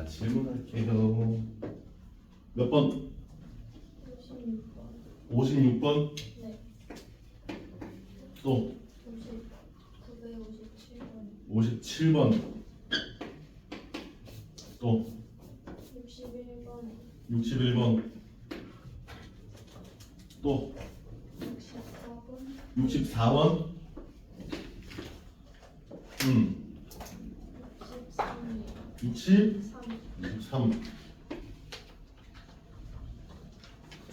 질문할게요. 몇 번? 56번. 56번? 네. 또 957번. 57번. 또 61번. 61번. 또 64번. 64번. 63이에요. 60, 3. 63.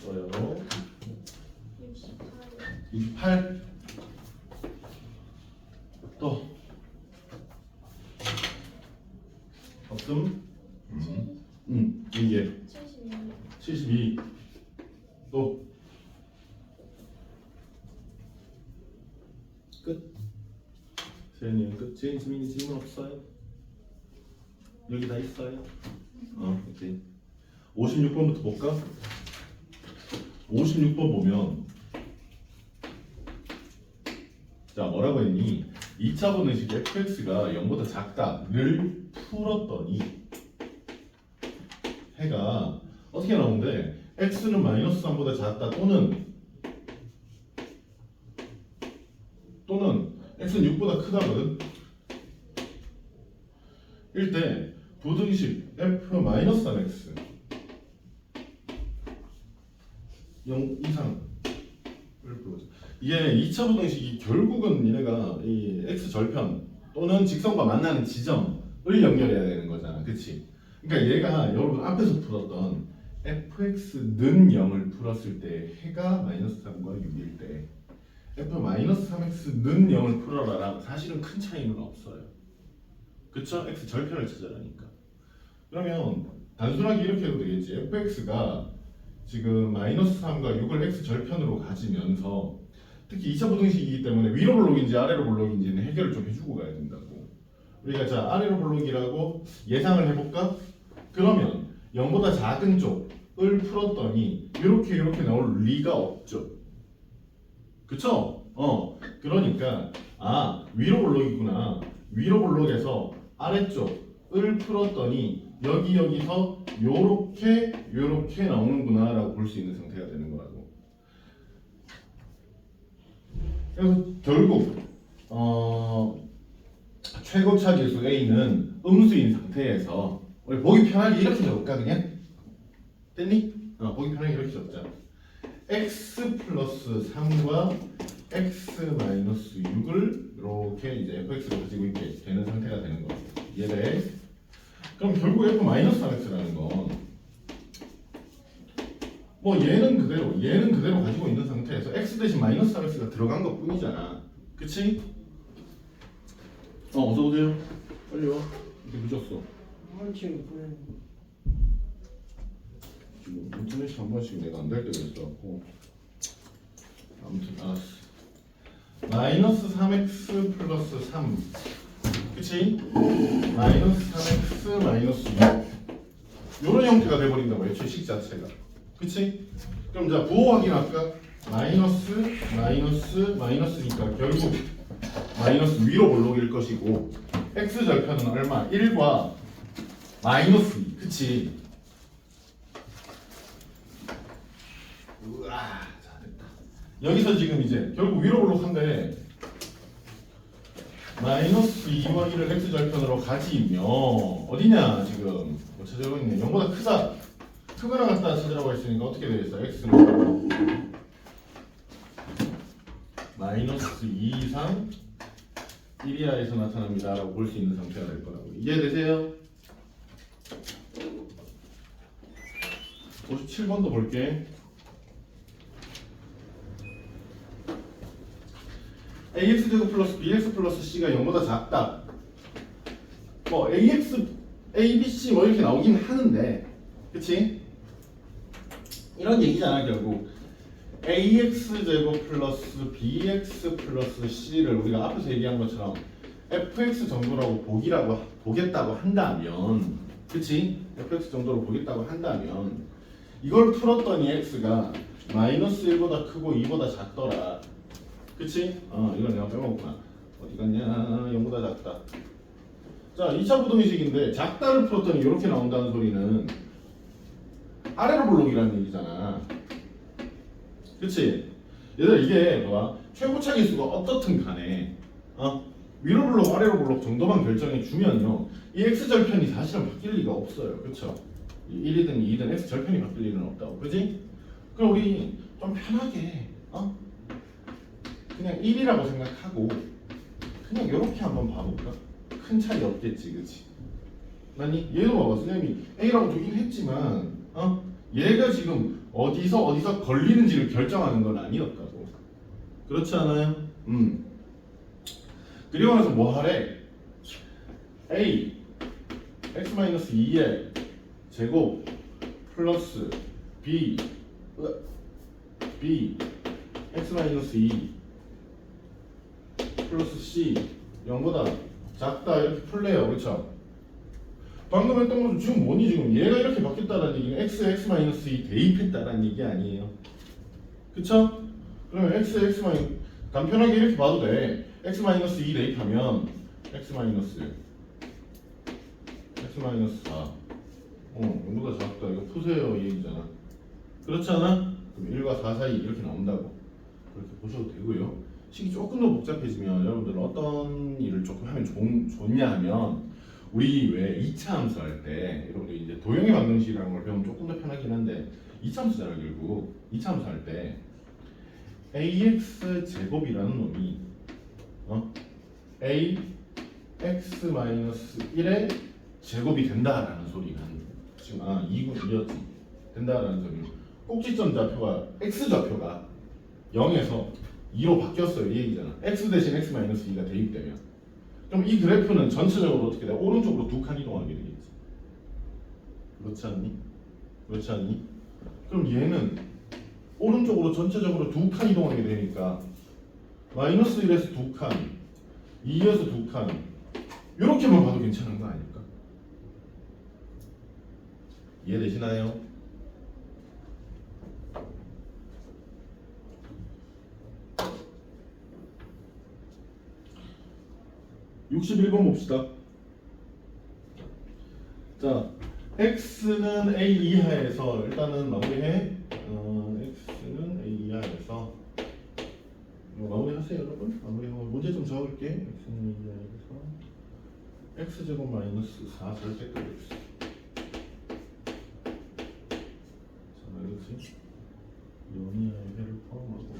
좋아요. 68. 68. 또 없음. 이게 72. 72. 또 끝. 세연이는 끝. 제인 지민이 질문 없어요? 여기 다 있어요? 오케이. 56번부터 볼까? 56번 보면 자 뭐라고 했니? 2차 분해식 fx가 0보다 작다를 풀었더니 해가 어떻게 나오는데 x는 마이너스 3보다 작다 또는 x는 6보다 크다거든. 일 때 부등식 f 마이너스 3x 0 이상을 풀어보자. 이게 2차 부등식이 결국은 얘네가 이 x 절편 또는 직선과 만나는 지점을 연결해야 되는 거잖아, 그치? 그러니까 얘가 여러분 앞에서 풀었던 fx는 0을 풀었을 때 해가 마이너스 3과 6일 때 f 마이너스 3x는 0을 풀어라랑 사실은 큰 차이는 없어요. 그쵸? x 절편을 찾아라니까. 그러면 단순하게 이렇게 해도 되겠지. fx가 지금 마이너스 3과 6을 x 절편으로 가지면서 특히 2차 부등식이기 때문에 위로 볼록인지 아래로 볼록인지는 해결을 좀 해주고 가야 된다고. 우리가 자 아래로 볼록이라고 예상을 해볼까? 그러면 0보다 작은 쪽을 풀었더니 이렇게 나올 리가 없죠. 그쵸? 그러니까 위로 볼록이구나. 위로 볼록에서 아래쪽을 풀었더니 여기서 요렇게 나오는구나 라고 볼 수 있는 상태가 되는 거라고. 그래서 결국 최고차 계수 A는 음수인 상태에서 우리 보기 편하게 이렇게 적을까 그냥? 됐니? 보기 편하게 이렇게 적자. x 플러스 3과 x 마이너스 6을 이렇게 이제 fx를 가지고 있게 되는 상태가 되는 거죠. 이해돼? 그럼 결국 f 마이너스 3x라는 건 뭐 얘는 그대로 가지고 있는 상태에서 x 대신 마이너스 3x가 들어간 것 뿐이잖아. 그치? 어서 오세요. 빨리 와. 이렇게 늦었어. 지금 보내는 지금 인터넷이 한 번씩 내가 안 될 때가 있어갖고. 아무튼 알았어. 마이너스 3x 플러스 3. 그치? 마이너스 3x 마이너스 6. 요런 형태가 돼버린다고 애초에 식 자체가. 그치? 그럼 자 부호 확인할까? 마이너스니까 결국 마이너스 위로 볼록일 것이고 x 절편은 얼마? 1과 마이너스 2. 그치? 우와, 자 됐다. 여기서 지금 이제 결국 위로 볼록한데 마이너스 2와 1을 x 절편으로 가지면 어디냐 지금 뭐 찾아보고 있네. 0보다 크거나 같다 찾으라고 했으니까 어떻게 되겠어? x는 마이너스 2 이상 1 이하에서 나타납니다 라고 볼 수 있는 상태가 될 거라고. 이해되세요? 57번도 볼게. ax제곱 플러스 bx 플러스 c가 0보다 작다. 뭐 ax, abc 뭐 이렇게 나오긴 하는데 그치? 이런 얘기잖아 결국. ax제곱 플러스 bx 플러스 c를 우리가 앞에서 얘기한 것처럼 fx 정도라고 보겠다고 한다면 그치? fx 정도로 보겠다고 한다면 이걸 풀었더니 x가 마이너스 1보다 크고 2보다 작더라. 그치? 이건 내가 빼먹었구나. 어디 갔냐? 0보다 작다. 자, 2차 부등식인데 작다를 풀었더니 이렇게 나온다는 소리는 아래로 볼록이라는 얘기잖아. 그치? 얘들아 이게 봐봐. 최고차 계수가 어떻든 간에 위로 볼록 아래로 볼록 정도만 결정해 주면요 이 x절편이 사실은 바뀔 리가 없어요. 그쵸? 1이든 2든 x절편이 바뀔 일은 없다고. 그지? 그럼 우리 좀 편하게 그냥 1이라고 생각하고 그냥 이렇게 한번 봐볼까? 큰 차이 없겠지. 그치? 아니 얘도 봐봐. 선생님이 A라고 주긴 했지만 얘가 지금 어디서 걸리는지를 결정하는 건 아니었다고. 그렇지 않아요? 그리고 나서 뭐 하래? A x-2의 제곱 플러스 B x-2 플러스 C 0보다 작다 이렇게 풀래요. 그렇죠? 방금 했던 것도 지금 뭐니? 지금 얘가 이렇게 바뀌었다는 얘기는 x-2 대입했다는 얘기 아니에요. 그쵸? 그러면 x 간편하게 이렇게 봐도 돼. x-2 대입하면 x-4 0보다 작다 이거 푸세요 이 얘기잖아. 그렇지 않아? 그럼 1과 4 사이 이렇게 나온다고 그렇게 보셔도 되고요. 식이 조금 더 복잡해지면 여러분들 어떤 일을 조금 하면 좋냐 하면 우리 왜 2차 함수 할 때 여러분들 이제 도형의 방정식이라는 걸 배우면 조금 더 편하긴 한데 2차 함수잖아. 결국 2차 함수 할 때 ax 제곱이라는 놈이 ax-1의 제곱이 된다라는 소리는 지금 2였지 된다라는 소리는 꼭지점 좌표가 x 좌표가 0에서 2로 바뀌었어요 이 얘기잖아. x 대신 x-2가 대입되면 그럼 이 그래프는 전체적으로 어떻게 돼? 오른쪽으로 두 칸 이동하게 되겠지. 그렇지 않니? 그렇지 않니? 그럼 얘는 오른쪽으로 전체적으로 두 칸 이동하게 되니까 마이너스 1에서 두 칸, 2에서 두 칸 이렇게만 봐도 괜찮은 거 아닐까? 이해되시나요? (61번) 봅시다. 자, x는 a 이하에서 일단은 마무리해. x는 a 이하에서 마무리하세요 여러분. 마무리하고 문제 좀 적을게. x는 a 이하에서 x제곱 마이너스 4 절대값 x. 자, 그렇지. 0 이하의 회를 포함하고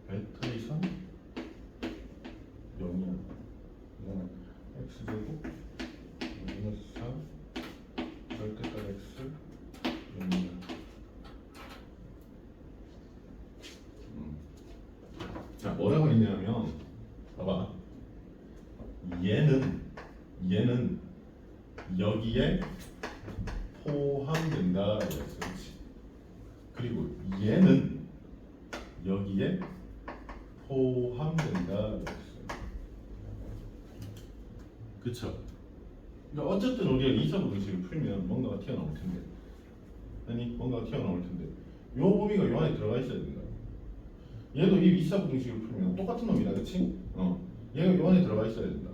베타 이상 0이야. 이거는 x제곱 마이너스 4 절대값 x 0이야. 자, 뭐라고 했냐면 봐봐. 얘는 여기에 포함된다라고 했어. 그렇지? 그리고 얘는 여기에 포함된다라고 했어. 그쵸? 그러니까 어쨌든 우리가 2차 부등식을 풀면 뭔가가 튀어나올 텐데 아니 뭔가가 튀어나올 텐데 요 범위가 요 안에 들어가 있어야 된다. 얘도 이 2차 부등식을 풀면 똑같은 놈이다. 그치? 얘가 요 안에 들어가 있어야 된다.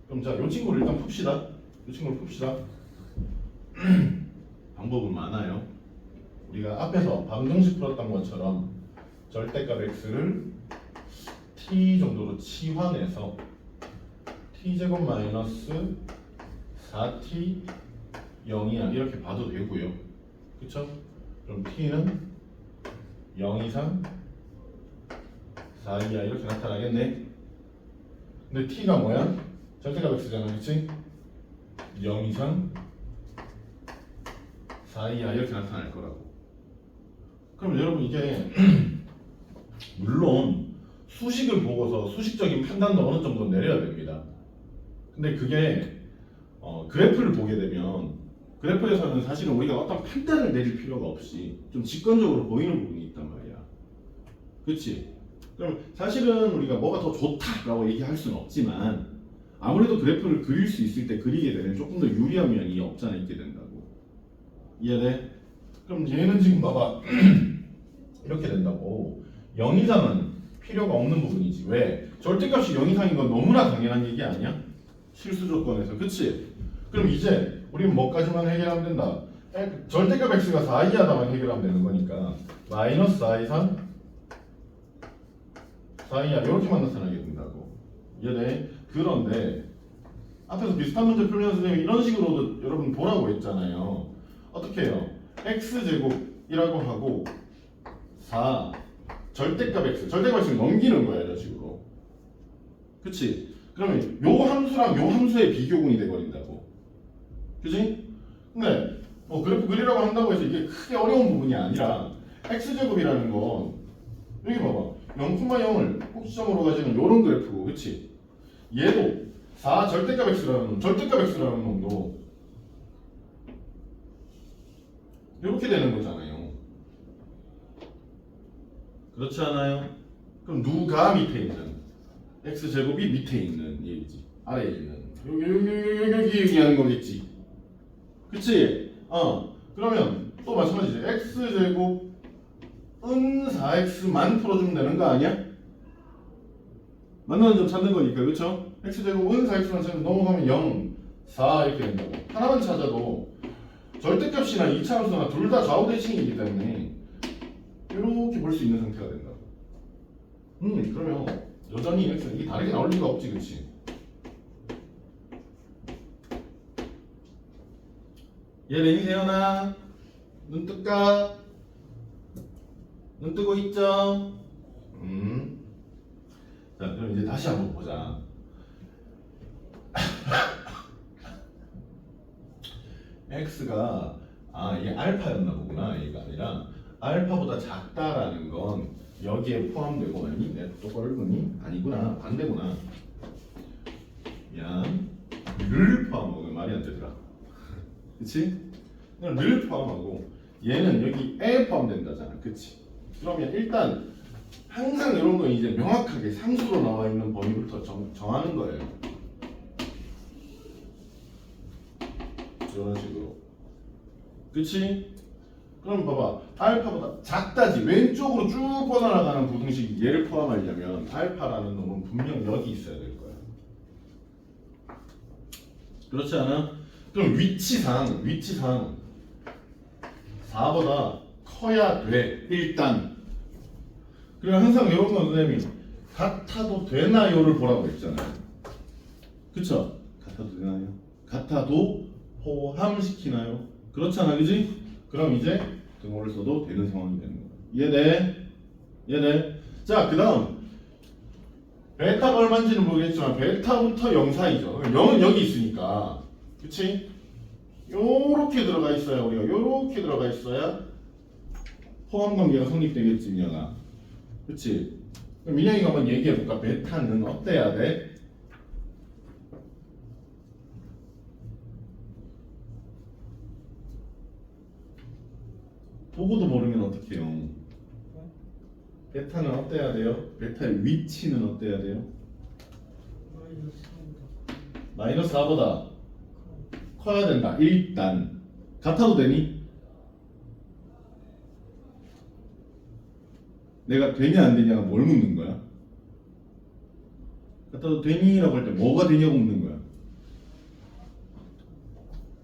그럼 자, 요 친구를 일단 풉시다. 요 친구를 풉시다. 방법은 많아요. 우리가 앞에서 방정식 풀었던 것처럼 절대값 x를 t 정도로 치환해서 t제곱 마이너스 4t 0이야 이렇게 봐도 되고요. 그쵸? 그럼 t는 0 이상 4 이하 이렇게 나타나겠네. 근데 t가 뭐야? 절대값 x잖아. 그치? 0 이상 4 이하 이렇게 나타날 거라고. 그럼 여러분 이게 물론 수식을 보고서 수식적인 판단도 어느 정도 내려야 됩니다. 근데 그게 그래프를 보게 되면 그래프에서는 사실은 우리가 어떤 판단을 내릴 필요가 없이 좀 직관적으로 보이는 부분이 있단 말이야. 그렇지? 그럼 사실은 우리가 뭐가 더 좋다라고 얘기할 수는 없지만 아무래도 그래프를 그릴 수 있을 때 그리게 되면 조금 더 유리한 면이 없잖아 있게 된다고. 이해돼? 그럼 얘는 지금 봐봐. 이렇게 된다고. 0 이상은 필요가 없는 부분이지. 왜? 절대값이 0 이상인 건 너무나 당연한 얘기 아니야? 실수 조건에서. 그치? 그럼 이제 우리는 뭐까지만 해결하면 된다? 절대값 x가 4 이하다만 해결하면 되는 거니까 마이너스 4 이상 4 이하 이렇게만 나타나게 된다고. 이해돼? 그런데 앞에서 비슷한 문제 풀면서 선생님이 이런 식으로도 여러분 보라고 했잖아요. 어떻게 해요? x제곱이라고 하고 4 절대값 x 절대값 x를 넘기는 거야 이런 식으로. 그치? 그러면 요 함수랑 요 함수의 비교군이 돼버린다고. 그치? 근데 뭐 그래프 그리라고 한다고 해서 이게 크게 어려운 부분이 아니라 x제곱이라는 건 여기 봐봐 0,0을 꼭지점으로 가지는 요런 그래프고. 그치? 얘도 4 절대값 x라는 놈, 절대값 x라는 놈도 이렇게 되는 거잖아요. 그렇지 않아요? 그럼 누가 밑에 있는? x제곱이 밑에 있는 얘기지. 아래에 있는 여기 얘기하는 거겠지. 그치? 그러면 또 마찬가지지. x제곱은 4x만 풀어주면 되는 거 아니야? 만나는 점 찾는 거니까. 그쵸? x제곱은 4x만 찾으면 넘어가면 0, 4 이렇게 된다고. 하나만 찾아도 절대값이나 이차함수나 둘 다 좌우 대칭이기 때문에 이렇게 볼 수 있는 상태가 된다고. 그러면 여전히 x 이게 다르게 나올 리가 없지. 그치? 얘 레니 세연아 눈 뜰까? 눈 뜨고 있죠? 자 그럼 이제 다시 한번 보자. x가 이게 알파였나 보구나. 얘가 아니라 알파보다 작다라는 건 여기에 포함되고. 아니 내가 똑바로 읽으니? 아니구나. 반대구나. 를 포함하고 말이 안 되더라. 그치? 를 포함하고 얘는 여기에 포함된다잖아. 그치? 그러면 일단 항상 이런 거 이제 명확하게 상수로 나와 있는 범위부터 정하는 거예요. 이런 식으로. 그치? 그럼 봐봐. 알파보다 작다지. 왼쪽으로 쭉 뻗어나가는 부등식이 얘를 포함하려면 알파라는 놈은 분명 여기 있어야 될 거야. 그렇지 않아? 그럼 위치상 4보다 커야 돼. 일단. 그리고 항상 이런 건 선생님이 같아도 되나요를 보라고 했잖아요. 그쵸? 같아도 되나요? 같아도 포함시키나요? 그렇잖아. 그지? 그럼 이제 등호를 써도 되는 상황이 되는 거야. 이해돼? 이해돼? 자, 그 다음 베타가 얼마인지는 모르겠지만 베타부터 0 사이죠. 0은 여기 있으니까. 그치? 요렇게 들어가 있어야 우리가 요렇게 들어가 있어야 포함 관계가 성립되겠지. 민영아. 그치? 그럼 민영이가 한번 얘기해볼까? 베타는 어때야 돼? 보고도 모르면 어떡해요? 베타는 어때야 돼요? 베타의 위치는 어때야 돼요? 마이너스 4보다 커야 된다. 일단 같아도 되니? 내가 되냐 안 되냐가 뭘 묻는 거야? 같아도 되니? 라고 할 때 뭐가 되냐고 묻는 거야.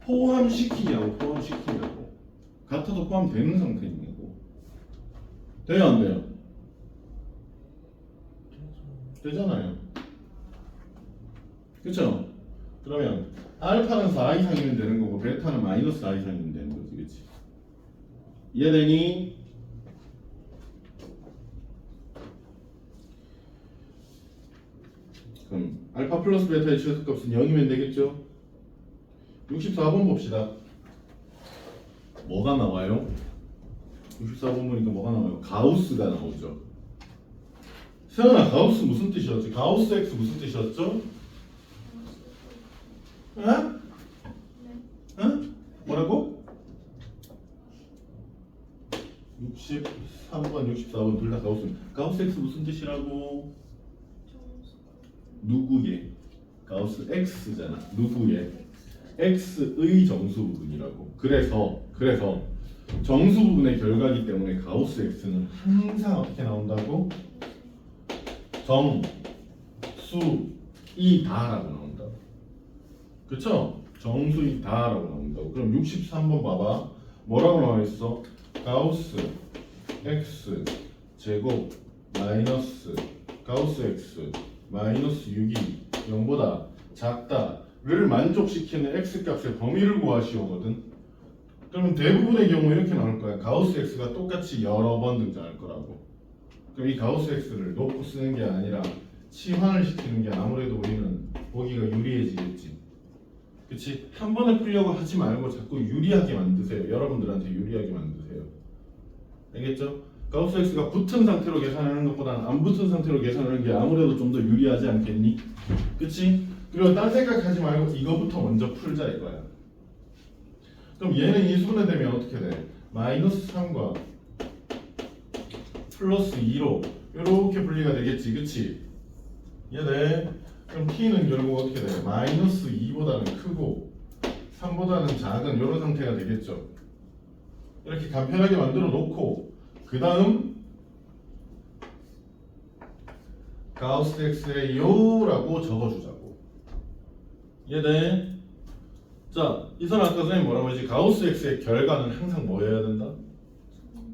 포함시키냐고. 포함시키냐고. 같아도 포함되는 상태인 거고. 돼요 안 돼요? 되잖아요. 그쵸? 그러면 알파는 4 이상이면 되는 거고 베타는 마이너스 4 이상이면 되는 거지. 그치? 이해되니? 그럼 알파 플러스 베타의 최소값은 0이면 되겠죠? 64번 봅시다. 뭐가 나와요? 64번 보니까 뭐가 나와요? 가우스가 나오죠. 세연아, 가우스 무슨 뜻이었지? 가우스 X 무슨 뜻이었죠? 응? 응? 뭐라고? 63번, 64번 둘 다 가우스. 가우스 X 무슨 뜻이라고? 누구의? 가우스 X잖아. 누구의? X의 정수 부분이라고. 그래서 정수 부분의 결과이기 때문에 가우스 x는 항상 어떻게 나온다고? 정수 이다라고 나온다. 그쵸? 정수 이다라고 나온다고. 그럼 63번 봐봐. 뭐라고 나와 있어? 가우스 x 제곱 마이너스 가우스 x 마이너스 6이 0보다 작다를 만족시키는 x 값의 범위를 구하시오거든. 그러면 대부분의 경우 이렇게 나올 거야. 가우스 x가 똑같이 여러 번 등장할 거라고. 그럼 이 가우스 x를 놓고 쓰는 게 아니라 치환을 시키는 게 아무래도 우리는 보기가 유리해지겠지. 그치? 한 번에 풀려고 하지 말고 자꾸 유리하게 만드세요. 여러분들한테 유리하게 만드세요. 알겠죠? 가우스 x가 붙은 상태로 계산하는 것보다는 안 붙은 상태로 계산하는 게 아무래도 좀 더 유리하지 않겠니? 그치? 그리고 딴 생각하지 말고 이거부터 먼저 풀자 이거야. 그럼 얘는 이수분해 되면 어떻게 돼? 마이너스 3과 플러스 2로 이렇게 분리가 되겠지, 그치? 얘네 그럼 t는 결국 어떻게 돼? 마이너스 2보다는 크고 3보다는 작은 이런 상태가 되겠죠. 이렇게 간편하게 만들어 놓고 그 다음 가우스 x의 요라고 적어주자고. 얘네 자, 이 사람 아까 선생님 뭐라고 했지? 가우스 x의 결과는 항상 뭐여야 된다?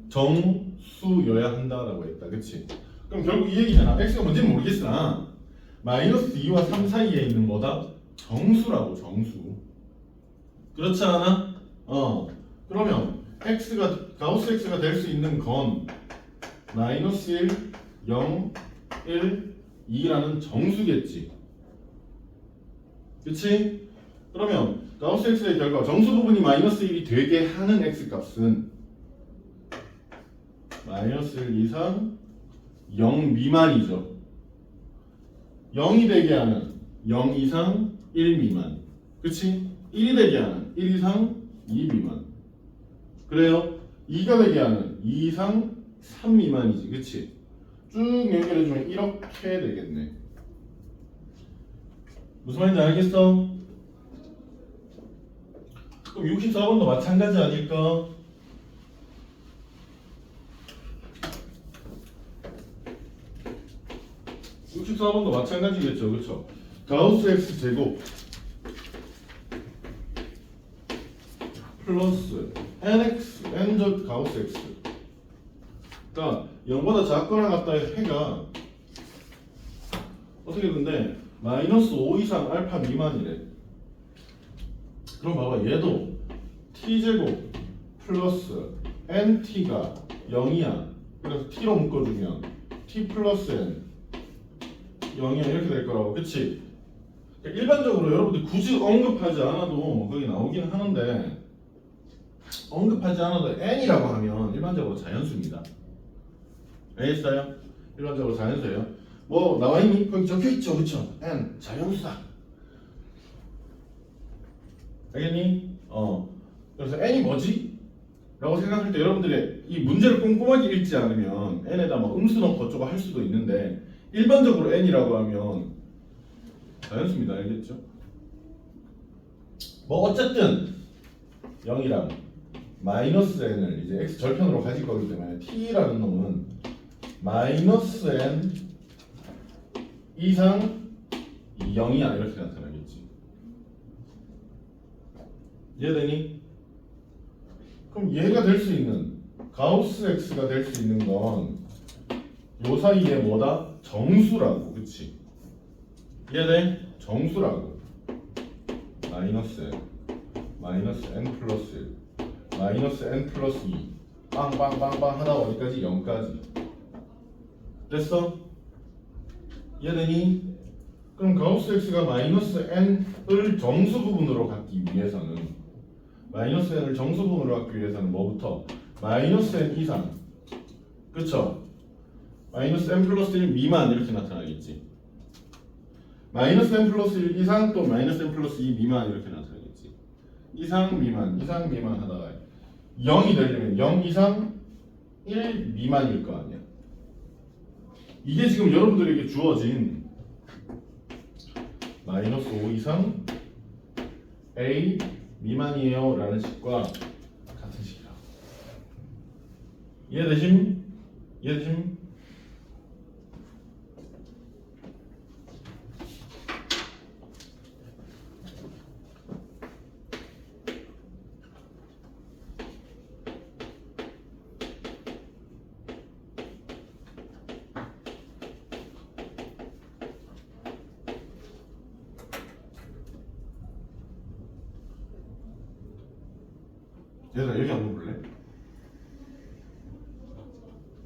정수여야 한다라고 했다. 그치? 그럼 결국 이 얘기잖아. x가 뭔지는 모르겠으나 마이너스 2와 3 사이에 있는 뭐다? 정수라고. 정수. 그렇지 않아? 그러면 가우스 x가 될 수 있는 건 마이너스 1, 0, 1, 2라는 정수겠지. 그치? 그러면 가우스 x의 결과 정수 부분이 마이너스 1이 되게 하는 x 값은 마이너스 1 이상 0 미만이죠. 0이 되게 하는 0 이상 1 미만. 그치? 1이 되게 하는 1 이상 2 미만. 그래요? 2가 되게 하는 2 이상 3 미만이지. 그치? 쭉 연결해주면 이렇게 되겠네. 무슨 말인지 알겠어? 그럼 64번도 마찬가지 아닐까? (64번도) 마찬가지겠죠, 그렇죠? 가우스 x 제곱 플러스 nx n적 가우스 x. 그러니까 0보다 작거나 같다 해가 어떻게 된대? 마이너스 5 이상 알파 미만이래. 그럼 봐봐, 얘도 t제곱 플러스 nt가 0이야. 그래서 t로 묶어주면 t 플러스 n 0이야 이렇게 될 거라고. 그치? 그러니까 일반적으로 여러분들 굳이 언급하지 않아도 거기 나오긴 하는데, 언급하지 않아도 n이라고 하면 일반적으로 자연수입니다. 알겠어요? 일반적으로 자연수예요. 뭐 나와있니? 거기 적혀있죠, 그쵸? n 자연수다. 알겠니? 그래서 n이 뭐지? 라고 생각할 때 여러분들이 이 문제를 꼼꼼하게 읽지 않으면 n에다 뭐 음수 넣고 어쩌고 할 수도 있는데, 일반적으로 n이라고 하면 자연수입니다. 알겠죠? 뭐 어쨌든 0이랑 마이너스 n을 이제 x 절편으로 가질 거기 때문에 t라는 놈은 마이너스 n 이상 0이야 이렇게 나타나겠지. 이해되니? 그럼 얘가 될 수 있는 가우스 x가 될 수 있는 건 요 사이에 뭐다? 정수라고. 그치? 이해돼? 정수라고. 마이너스 n 플러스 1 마이너스 n 플러스 2 빵빵빵빵 하다 어디까지? 0까지. 됐어? 이해되니? 그럼 가우스 x가 마이너스 n을 정수 부분으로 갖기 위해서는 마이너스 n을 정수 부분으로 갖기 위해서는 뭐부터? 마이너스 n 이상. 그쵸? 마이너스 n 플러스 1 미만 이렇게 나타나겠지. 마이너스 n 플러스 1 이상 또 마이너스 n 플러스 2 미만 이렇게 나타나겠지. 이상 미만 하다가 0이 되려면 0 이상 1 미만일 거 아니야. 이게 지금 여러분들에게 주어진 마이너스 5 이상 A 미만이에요 라는 식과 같은 식이야. 이해되심? 이해되심? 얘들아 여기 한번 볼래?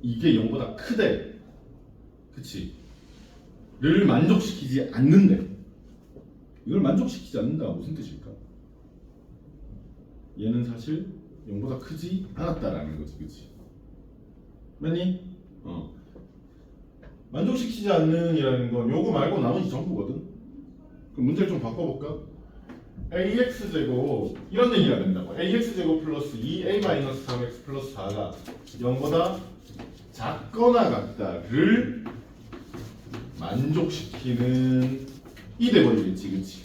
이게 0보다 크대. 그치? 를 만족시키지 않는데. 이걸 만족시키지 않는다가 무슨 뜻일까? 얘는 사실 0보다 크지 않았다라는 거지. 그치? 맞니? 만족시키지 않는 이라는 건 요거 말고 나머지 전부거든. 그럼 문제를 좀 바꿔볼까? ax제곱 이런 얘기가 된다고. ax제곱 플러스 2a-3x 플러스 4가 0보다 작거나 같다를 만족시키는 이 돼버리겠지. 그치?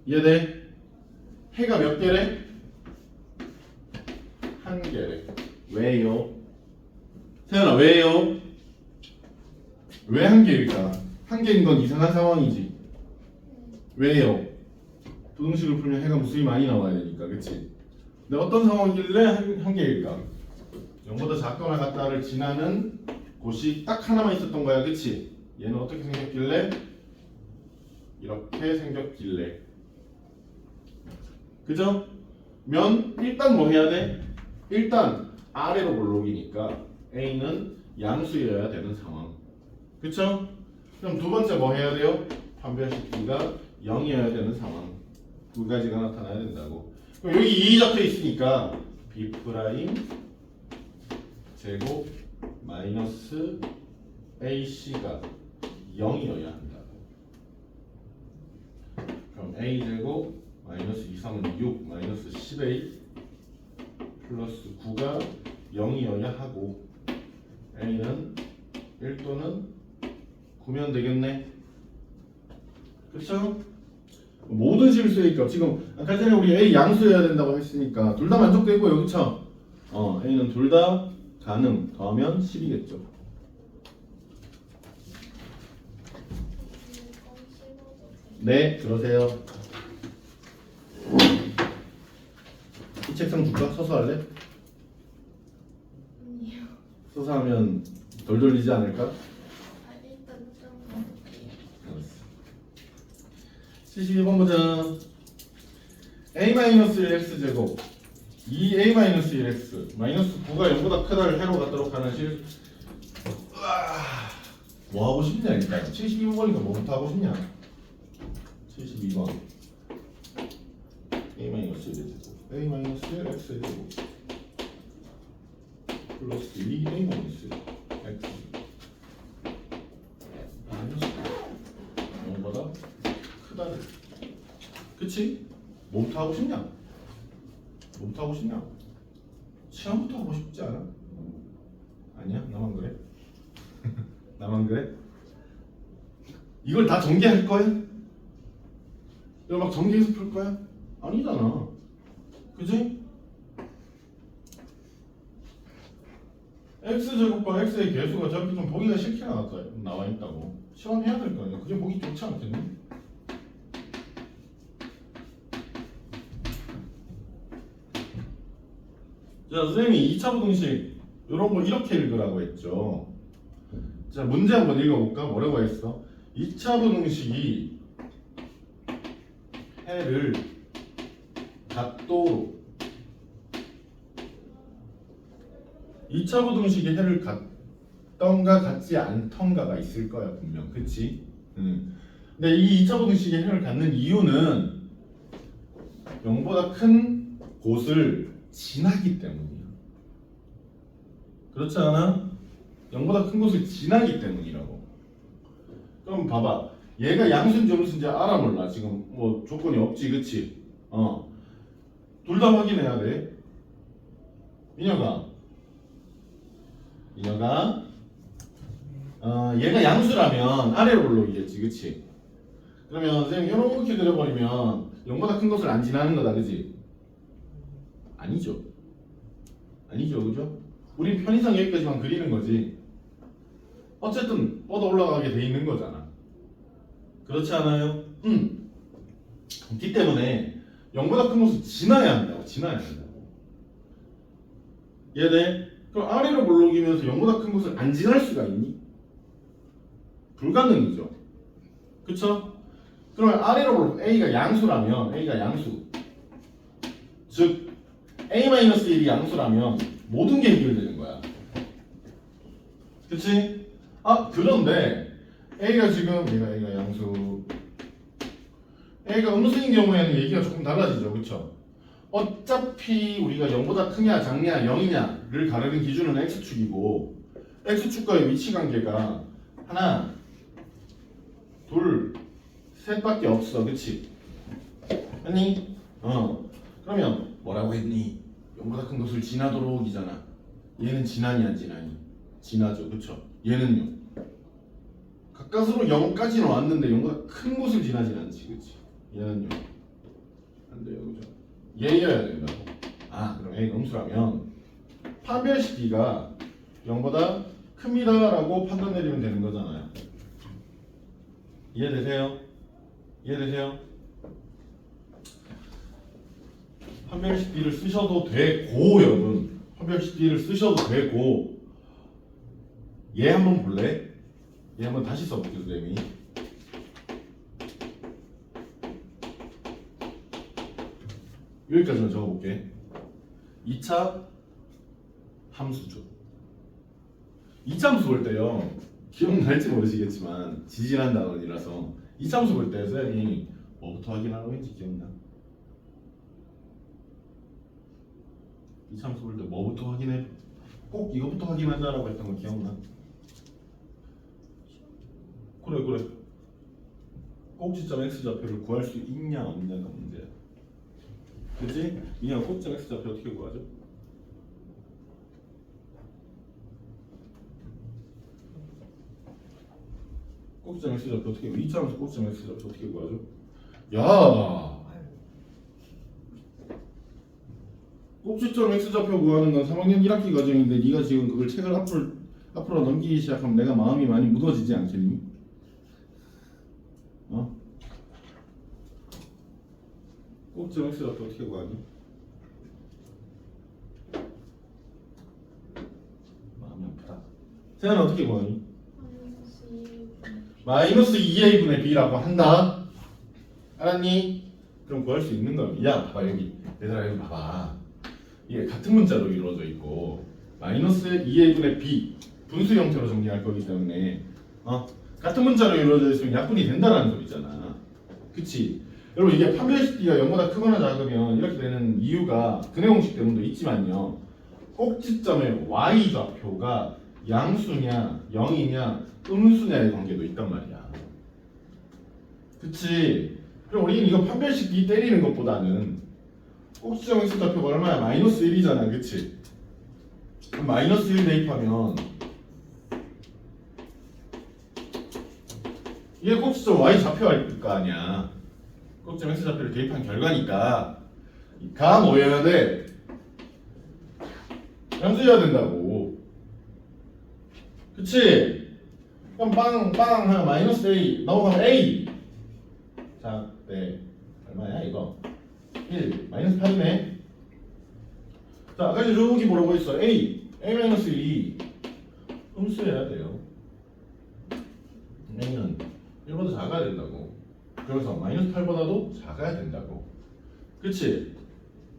이해돼? 해가 몇 개래? 한 개래. 왜요? 태연아 왜요? 왜 한 개일까? 한 개인 건 이상한 상황이지. 왜요? 부등식을 풀면 해가 무수히 많이 나와야 되니까. 그치? 근데 어떤 상황이길래 한 개일까? 0보다 작거나 같다를 지나는 곳이 딱 하나만 있었던 거야. 그치? 얘는 어떻게 생겼길래? 이렇게 생겼길래. 그죠? 면 일단 뭐 해야 돼? 일단 아래로 볼록이니까 A는 양수여야 되는 상황. 그쵸? 그럼 두 번째 뭐 해야 돼요? 판별식 B가 0이어야 되는 상황. 두 가지가 나타나야 된다고. 그럼 여기 2 적혀 있으니까 B 프라임 제곱 마이너스 AC가 0이어야 한다. 그럼 A 제곱 마이너스 2, 3은 6 마이너스 10A 플러스 9가 0이어야 하고 A는 1 또는 9면 되겠네. 그렇죠? 모든 실수의 값 지금 아까 전에 우리 A 양수여야 된다고 했으니까 둘 다 만족되고요. 그렇죠? A는 둘 다 가능 더하면 10이겠죠. 네, 그러세요. 이 책상 줄까? 서서 할래? 아니요. 서서 하면 덜 돌리지 않을까? 아, 일단 좀 볼게요. 알았어. 72번 보자. a-1x 제곱 2a-1x 마이너스 9가 0보다 크다를 해로 갖도록 하는 실. 뭐 하고 싶냐 일단. 72번이니까 뭐부터 하고 싶냐? 72번 a-1 제곱 a-1x 제곱 플러스 2a-x 마이너스 0보다 크다를. 그치? 뭐부터 하고 싶냐? 뭐부터 하고 싶냐? 시험부터 하고 싶지 않아? 아니야? 나만 그래? 나만 그래? 이걸 다 전개할 거야? 이걸 막 전개해서 풀 거야? 아니잖아. 그지? x제곱과 x의 개수가 저렇게 좀 보기가 싫게 나와 있다고. 시험해야 될 거 아니야. 그게 보기 좋지 않겠니? 자, 선생님이 2차 부등식 이런 거 이렇게 읽으라고 했죠. 자, 문제 한번 읽어볼까? 뭐라고 했어? 2차 부등식이 해를 같도록 2차 부등식이 해를 같던가 같지 않던가가 있을 거야 분명. 그치? 근데 이 2차 부등식이 해를 갖는 이유는 0보다 큰 곳을 지나기 때문이야. 그렇지 않아? 0보다 큰 곳을 지나기 때문이라고. 그럼 봐봐. 얘가 양수인지 음수인지 알아 몰라. 지금 뭐 조건이 없지. 그치? 둘 다 확인해야 돼. 민혁아 얘가 양수라면 아래로 올라오겠지. 그치? 그러면 선생님 이렇게 그려버리면 0보다 큰 것을 안 지나는 거다. 그치? 아니죠. 아니죠. 그죠? 우린 편의상 여기까지만 그리는 거지. 어쨌든 뻗어 올라가게 돼 있는 거잖아. 그렇지 않아요? 그렇기 때문에 0보다 큰 곳을 지나야 한다고. 지나야 한다고. 이해돼? 그럼 아래로 몰록이면서 0보다 큰 곳을 안 지날 수가 있니? 불가능이죠. 그쵸? 그러면 아래로 몰록 A가 양수라면 A가 양수, 즉 A-1이 양수라면 모든 게 해결되는 거야. 그치? 아 그런데 A가 지금 A가 양수, A가 음수인 경우에는 얘기가 조금 달라지죠. 그쵸? 어차피 우리가 0보다 크냐 작냐 0이냐를 가르는 기준은 X축이고 X축과의 위치관계가 하나 둘 셋밖에 없어. 그치? 아니? 그러면 뭐라고 했니? 0보다 큰 것을 지나도록이잖아. 얘는 지나니 안 지나니? 지나죠. 그쵸? 얘는요? 가까스로 0까지는 왔는데 0보다 큰 곳을 지나진 않지. 그치? 얘는요? 안 돼요. 그죠? 얘여야 된다고. 아 그럼 A가 음수라면 판별식 B가 0보다 큽니다 라고 판단 내리면 되는 거잖아요. 이해되세요? 이해되세요? 판별식 B를 쓰셔도 되고 여러분 판별식 B를 쓰셔도 되고 얘 한번 볼래? 얘 한번 다시 써볼게 선생님이. 여기까지만 적어볼게. 2차 함수죠. 2차 함수 볼 때요 기억날지 모르시겠지만 지질한 단원이라서 2차 함수 볼 때 선생님이 뭐부터 확인하라고 했지 기억나? 2차 함수 볼 때 뭐부터 확인해? 꼭 이거부터 확인하자라고 했던 거 기억나? 그래 꼭지점 x좌표를 구할 수 있냐 없냐가 문제야. 그치? 이형 꼭지점 x좌표 어떻게 구하죠? 꼭지점 x좌표 어떻게 2차 함수 꼭지점 x좌표 어떻게 구하죠? 야 꼭지점 x좌표 구하는 건 3학년 1학기 과정인데 네가 지금 그걸 책을 앞으로 넘기기 시작하면 내가 마음이 많이 무너지지 않겠니? 꼭지점 x좌표 어떻게 구하니? 마음이 아프다. 세연아 어떻게 구하니? 마이너스 2a 분의 b라고 한다. 알았니? 그럼 구할 수 있는 거야. 야 봐봐 여기 얘들아 여기 봐봐. 이게 같은 문자로 이루어져 있고 마이너스 2a 분의 b 분수 형태로 정리할 거기 때문에 같은 문자로 이루어져 있으면 약분이 된다는 소리잖아. 그치? 여러분 이게 판별식 B가 0보다 크거나 작으면 이렇게 되는 이유가 근해 공식 때문도 있지만요. 꼭지점의 y좌표가 양수냐 0이냐 음수냐의 관계도 있단 말이야. 그치? 그럼 우리는 이거 판별식 B 때리는 것보다는 꼭지점 x좌표가 얼마야? 마이너스 1이잖아. 그치? 그럼 마이너스 1 대입하면 이게 꼭지점 y좌표일 거 아니야. 꼭지점 x좌표를 대입한 결과니까 가 뭐여야 돼? 양수여야 된다고. 그치? 그럼 빵 하면 마이너스 a 넘어가면 a 자, 네 얼마야 이거? 1 마이너스 8이네. 자 아까 저기 뭐라고 했어? a-1이 음수여야 돼요. a는 1보다 작아야 된다고. 그래서 마이너스 8보다도 작아야 된다고. 그치?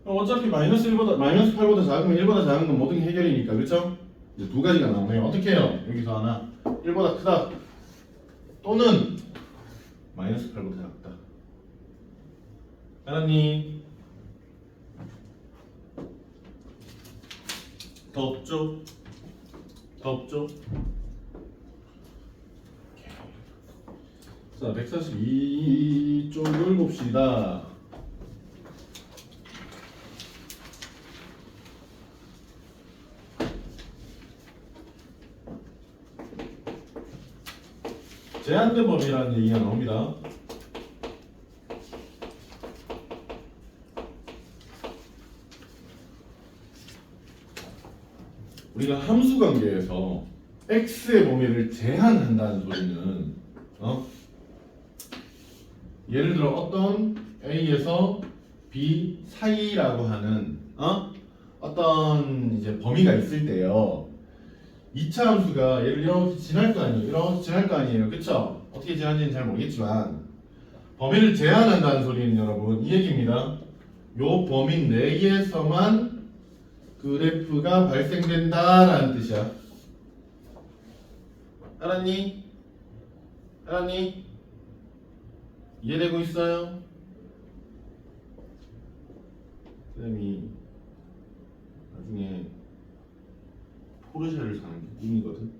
그럼 어차피 마이너스 8보다 작으면 1보다 작은 건 모든 게 해결이니까. 그쵸? 이제 두 가지가 나오네요. 어떻게 해요? 여기서 하나 1보다 크다 또는 마이너스 8보다 작다. 알았니? 더 없죠? 더 없죠? 자, 142쪽을 봅시다. 제한된 범위라는 얘기가 나옵니다. 우리가 함수 관계에서 x의 범위를 제한한다는 소리는 예를 들어 어떤 a에서 b 사이라고 하는 어떤 이제 범위가 있을 때요. 2차 함수가 얘를 이렇게 지날 거 아니에요. 이렇게 지날 거 아니에요. 그쵸? 어떻게 지나는지는 잘 모르겠지만 범위를 제한한다는 소리는 여러분 이 얘기입니다. 요 범위 내에서만 그래프가 발생된다라는 뜻이야. 알았니? 알았니? 이해되고 있어요? 쌤이 나중에 포르쉐를 사는 게 꿈이거든.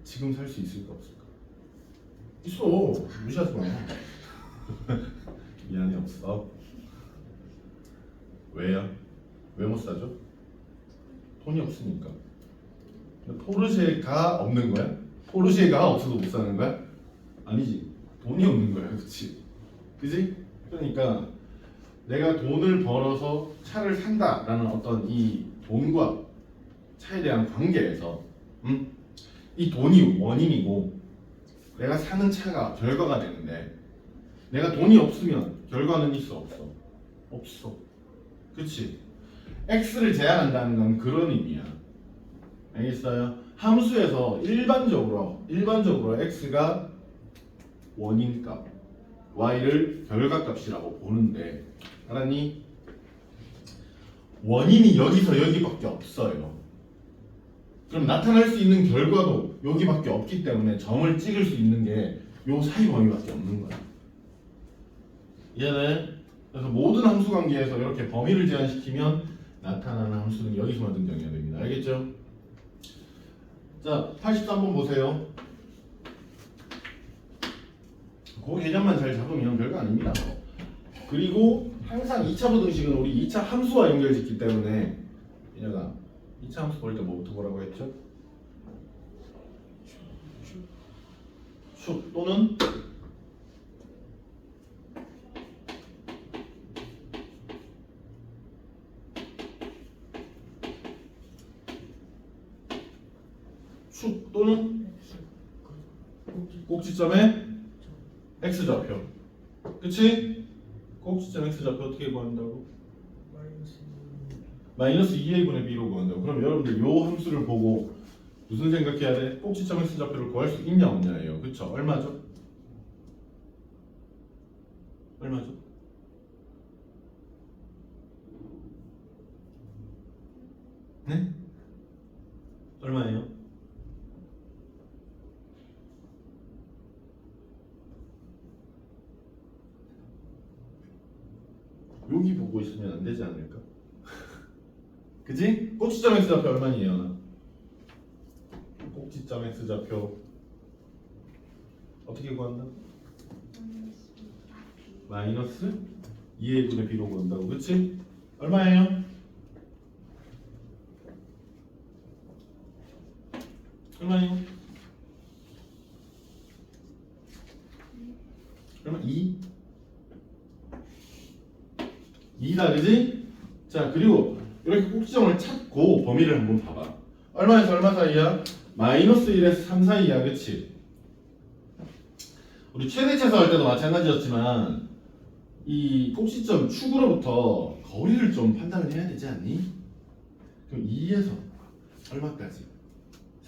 지금 살 수 있을까 없을까? 있어. 무시하지 마. 미안해 없어. 왜요? 왜 못 사죠? 돈이 없으니까. 포르쉐가 없는 거야? 포르쉐가 없어도 못 사는 거야? 아니지. 돈이 없는 거야, 그렇지? 그지? 그러니까 내가 돈을 벌어서 차를 산다라는 어떤 이 돈과 차에 대한 관계에서 이 돈이 원인이고 내가 사는 차가 결과가 되는데 내가 돈이 없으면 결과는 있어 없어? 없어. 그치? x를 제한한다는 건 그런 의미야. 알겠어요? 함수에서 일반적으로 x가 원인값 y를 결과값이라고 보는데 알았니? 원인이 여기서 여기밖에 없어요. 그럼 나타날 수 있는 결과도 여기밖에 없기 때문에 점을 찍을 수 있는 게 요 사이 범위밖에 없는 거야. 이해돼? 그래서 모든 함수 관계에서 이렇게 범위를 제한시키면 나타나는 함수는 여기서만 등장해야 됩니다. 알겠죠? 자, 83번 보세요. 그 개념만 잘 잡으면 별거 아닙니다. 그리고 항상 2차 부등식은 우리 2차 함수와 연결짓기 때문에 얘가 2차 함수 볼 때 뭐부터 보라고 했죠? 축 또는 축 또는 꼭지점의 x좌표. 그치? 꼭지점 x좌표 어떻게 구한다고? 마이너스 2a분의 b로 구한다고. 그럼 여러분들 요 함수를 보고 무슨 생각해야 돼? 꼭지점 x좌표를 구할 수 있냐 없냐예요. 그쵸? 얼마죠? 얼마죠? 네? 얼마예요? 여기 보고 있으면 안 되지 않을까? 그지? 꼭지점 x좌표 얼마니에요? 꼭지점 x좌표 어떻게 구한다? 마이너스 2a분의 b로 구한다고. 그치? 얼마예요? 얼마예요? 얼마? 2? 2다 그지? 자 그리고 이렇게 꼭지점을 찾고 범위를 한번 봐봐. 얼마에서 얼마 사이야? 마이너스 1에서 3 사이야. 그치? 우리 최대차수 할 때도 마찬가지였지만 이 꼭지점 축으로부터 거리를 좀 판단을 해야 되지 않니? 그럼 2에서 얼마까지?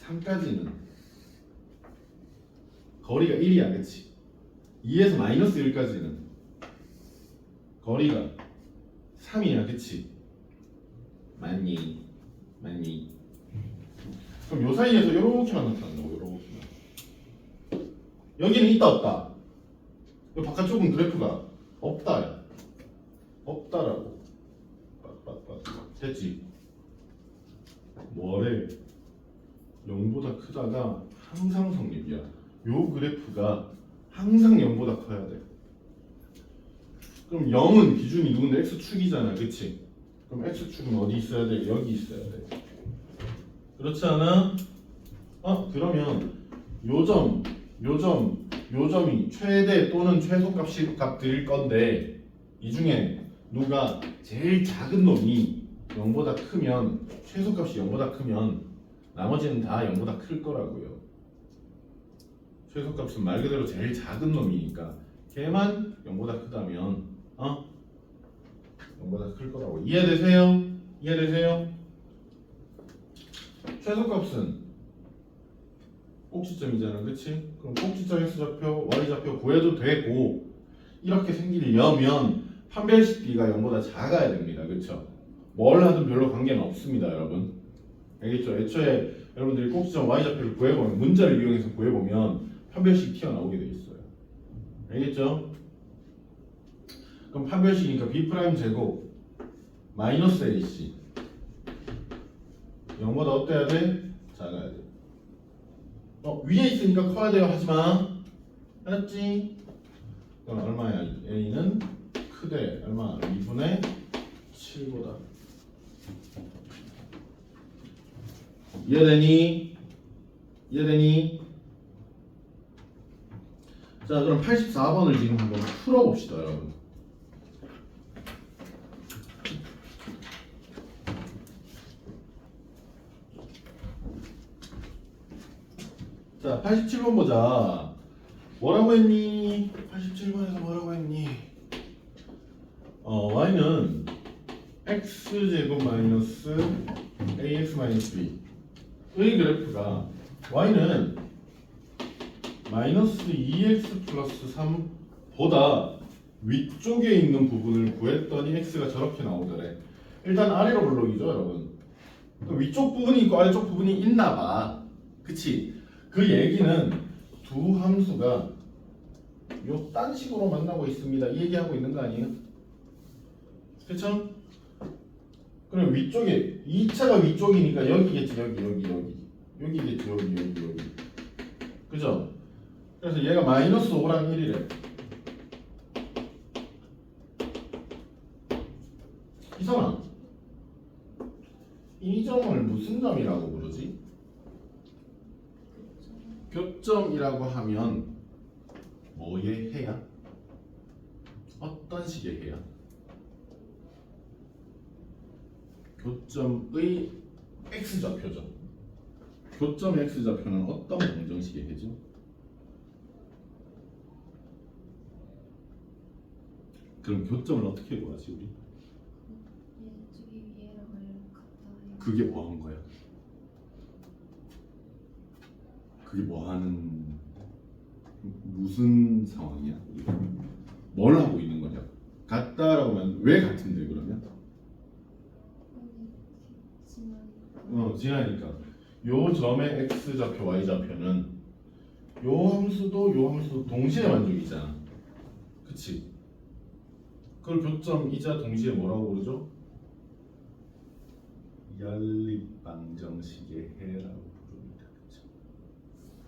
3까지는 거리가 1이야. 그치? 2에서 마이너스 1까지는 거리가 3이야. 그치? 맞니? 그럼 요 사이에서 요렇게만 나타난다고. 요렇게만. 여기는 있다 없다? 요 바깥쪽은 그래프가 없다. 없다라고. 됐지? 뭐래? 0보다 크다가 항상 성립이야. 요 그래프가 항상 0보다 커야 돼. 그럼 0은 기준이 누군데? x축이잖아. 그치? 그럼 x축은 어디 있어야 돼? 여기 있어야 돼. 그렇지 않아? 그러면 요점이 최대 또는 최소값일 건데 이 중에 누가 제일 작은 놈이 0보다 크면 최소값이 0보다 크면 나머지는 다 0보다 클 거라고요. 최소값은 말 그대로 제일 작은 놈이니까 걔만 0보다 크다면 0보다 클 거라고. 이해되세요? 이해되세요? 최소값은 꼭지점이잖아, 그치? 그럼 꼭지점 x좌표, y좌표 구해도 되고 이렇게 생기려면 판별식 b가 0보다 작아야 됩니다, 그쵸? 뭘 하든 별로 관계는 없습니다, 여러분. 알겠죠? 애초에 여러분들이 꼭지점 y좌표를 구해보면 문자를 이용해서 구해보면 판별식 튀어나오게 돼 있어요. 알겠죠? 그럼 판별식이니까 b' 제곱 마이너스 ac 0보다 어때야 돼? 작아야 돼. 위에 있으니까 커야 돼요. 하지마. 알았지? 그럼 얼마야? a는 크대. 얼마? 2분의 7보다. 이해되니? 이해되니? 자, 그럼 84번을 지금 한번 풀어봅시다, 여러분. 자, 87번 보자. 뭐라고 했니? 87번에서 뭐라고 했니? y는 x제곱 마이너스 ax 마이너스 b의 그래프가 y는 마이너스 2x 플러스 3보다 위쪽에 있는 부분을 구했더니 x가 저렇게 나오더래. 일단 아래로 블록이죠, 여러분. 위쪽 부분이 있고 아래쪽 부분이 있나봐. 그치? 그 얘기는 두 함수가 요 딴 식으로 만나고 있습니다. 이 얘기하고 있는 거 아니에요? 그쵸? 그럼 위쪽에 2차가 위쪽이니까 여기겠지. 여기겠지. 여기. 그죠? 그래서 얘가 마이너스 5랑 1이래. 이성아, 이 점을 무슨 점이라고 부르지? 교점이라고 하면 뭐의 해야? 어떤 식의 해야? 교점의 x좌표죠. 교점 x좌표는 어떤 방정식의 해죠? 그럼 교점을 어떻게 구하지 우리? 저기 위에랑 아래랑 같아요. 그게 뭐 하는 거야? 그게 뭐 하는 무슨 상황이야? 뭘 하고 있는 거냐? 같다라고 하면 왜 같은데 그러면? 지나니까 요 점의 x 좌표, y 좌표는 요 함수도 요 함수도 동시에 만족이잖아. 그치? 그걸 교점이자 동시에 뭐라고 부르죠? 연립방정식의 해라고 부릅니다. 그쵸?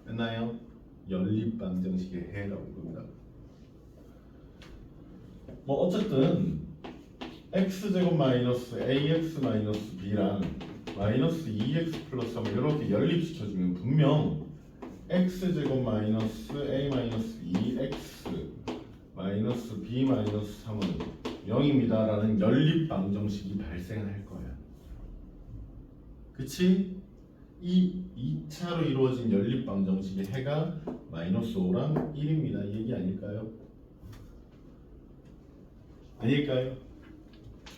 됐나요? 연립방정식의 해라고 부른다. 뭐 어쨌든 x제곱 마이너스 ax 마이너스 b랑 마이너스 2x 플러스 3을 이렇게 연립시켜주면 분명 x제곱 마이너스 a 마이너스 2x 마이너스 b 마이너스 3은 0입니다 라는 연립방정식이 발생할 거야. 그치? 이 2차로 이루어진 연립방정식의 해가 마이너스 5랑 1입니다. 이 얘기 아닐까요? 아닐까요?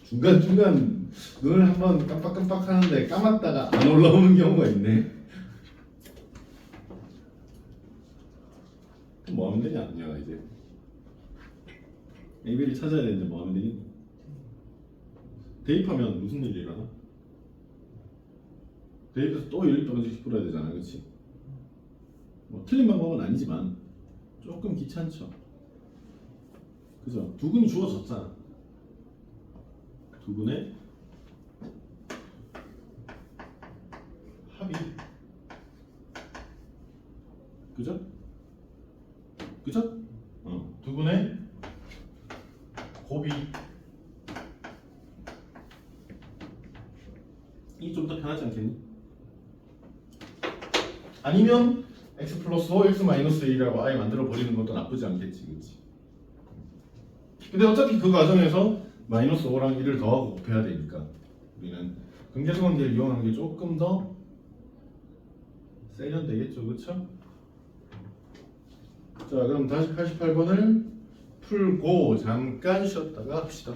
중간중간 눈을 한번 깜빡깜빡 하는데 까맣다가 안 올라오는 경우가 있네. 그럼 뭐 하면 되냐 내가 이제 AB를 찾아야 되는데 뭐 하면 되니? 대입하면 무슨 일이 일어나? 대입해서 또 연립방정식 풀어야 되잖아, 그렇지? 뭐 틀린 방법은 아니지만 조금 귀찮죠. 그죠? 두근이 주어졌잖아. 두근의 합이, 그죠? 그죠? 두근의 곱이 이 좀 더 편하지 않겠니? 아니면 x 플러스 5 x 마이너스 1이라고 아예 만들어 버리는 것도 나쁘지 않겠지, 그렇지? 근데 어차피 그 과정에서 마이너스 5랑 1을 더하고 곱해야 되니까 우리는 근계수 관계를 이용하는 게 조금 더 세련되겠죠, 그렇죠? 자, 그럼 다시 88번을 풀고 잠깐 쉬었다가 합시다.